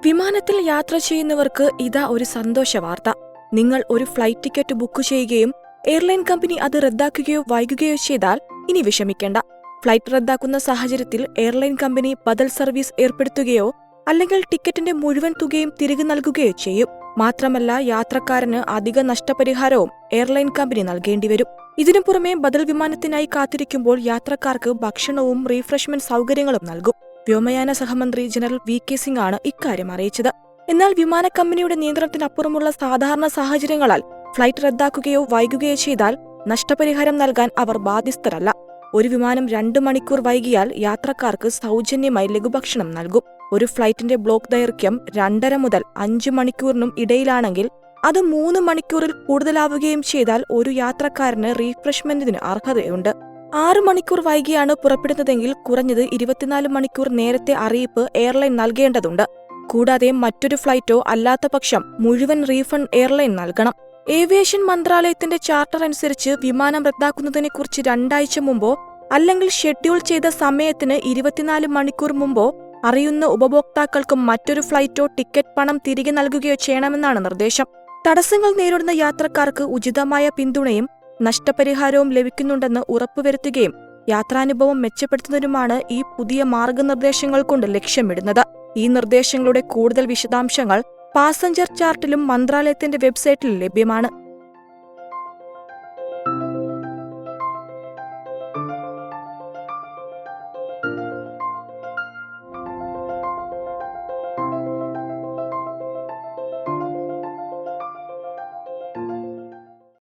വിമാനത്തിൽ യാത്ര ചെയ്യുന്നവർക്ക് ഇതാ ഒരു സന്തോഷ വാർത്ത. നിങ്ങൾ ഒരു ഫ്ലൈറ്റ് ടിക്കറ്റ് ബുക്ക് ചെയ്യുകയും എയർലൈൻ കമ്പനി അത് റദ്ദാക്കുകയോ വൈകുകയോ ചെയ്താൽ ഇനി വിഷമിക്കേണ്ട. ഫ്ലൈറ്റ് റദ്ദാക്കുന്ന സാഹചര്യത്തിൽ എയർലൈൻ കമ്പനി ബദൽ സർവീസ് ഏർപ്പെടുത്തുകയോ അല്ലെങ്കിൽ ടിക്കറ്റിന്റെ മുഴുവൻ തുകയും തിരികെ നൽകുകയോ ചെയ്യും. മാത്രമല്ല, യാത്രക്കാരന് അധിക നഷ്ടപരിഹാരവും എയർലൈൻ കമ്പനി നൽകേണ്ടിവരും. ഇതിനു പുറമെ ബദൽ വിമാനത്തിനായി കാത്തിരിക്കുമ്പോൾ യാത്രക്കാർക്ക് ഭക്ഷണവും റീഫ്രഷ്മെന്റ് സൗകര്യങ്ങളും നൽകും. വ്യോമയാന സഹമന്ത്രി ജനറൽ വി.കെ. സിംഗ് ആണ് ഇക്കാര്യം അറിയിച്ചത്. എന്നാൽ വിമാന കമ്പനിയുടെ നിയന്ത്രണത്തിനപ്പുറമുള്ള സാധാരണ സാഹചര്യങ്ങളാൽ ഫ്ലൈറ്റ് റദ്ദാക്കുകയോ വൈകുകയോ ചെയ്താൽ നഷ്ടപരിഹാരം നൽകാൻ അവർ ബാധ്യസ്ഥരല്ല. ഒരു വിമാനം 2 മണിക്കൂർ വൈകിയാൽ യാത്രക്കാർക്ക് സൗജന്യമായി ലഘുഭക്ഷണം നൽകും. ഒരു ഫ്ലൈറ്റിന്റെ ബ്ലോക്ക് ദൈർഘ്യം 2.5 മുതൽ 5 മണിക്കൂറിനും ഇടയിലാണെങ്കിൽ അത് 3 മണിക്കൂറിൽ കൂടുതലാവുകയും ചെയ്താൽ ഒരു യാത്രക്കാരന് റീഫ്രഷ്മെന്റിന് അർഹതയുണ്ട്. 6 മണിക്കൂർ വൈകിയാണ് പുറപ്പെടുന്നതെങ്കിൽ കുറഞ്ഞത് 24 മണിക്കൂർ നേരത്തെ അറിയിപ്പ് എയർലൈൻ നൽകേണ്ടതുണ്ട്. കൂടാതെ മറ്റൊരു ഫ്ലൈറ്റോ അല്ലാത്ത പക്ഷം മുഴുവൻ റീഫണ്ട് എയർലൈൻ നൽകണം. ഏവിയേഷൻ മന്ത്രാലയത്തിന്റെ ചാർട്ടർ അനുസരിച്ച് വിമാനം റദ്ദാക്കുന്നതിനെക്കുറിച്ച് 2 ആഴ്ച മുമ്പോ അല്ലെങ്കിൽ ഷെഡ്യൂൾ ചെയ്ത സമയത്തിന് 24 മണിക്കൂർ മുമ്പോ അറിയുന്ന ഉപഭോക്താക്കൾക്ക് മറ്റൊരു ഫ്ലൈറ്റോ ടിക്കറ്റ് പണം തിരികെ നൽകുകയോ ചെയ്യണമെന്നാണ് നിർദ്ദേശം. തടസ്സങ്ങൾ നേരിടുന്ന യാത്രക്കാർക്ക് ഉചിതമായ പിന്തുണയും നഷ്ടപരിഹാരവും ലഭിക്കുന്നുണ്ടെന്ന് ഉറപ്പുവരുത്തുകയും യാത്രാനുഭവം മെച്ചപ്പെടുത്തുന്നതിനുമാണ് ഈ പുതിയ മാർഗനിർദ്ദേശങ്ങൾ കൊണ്ട് ലക്ഷ്യമിടുന്നത്. ഈ നിർദ്ദേശങ്ങളുടെ കൂടുതൽ വിശദാംശങ്ങൾ പാസഞ്ചർ ചാർട്ടിലും മന്ത്രാലയത്തിന്റെ വെബ്സൈറ്റിൽ ലഭ്യമാണ്.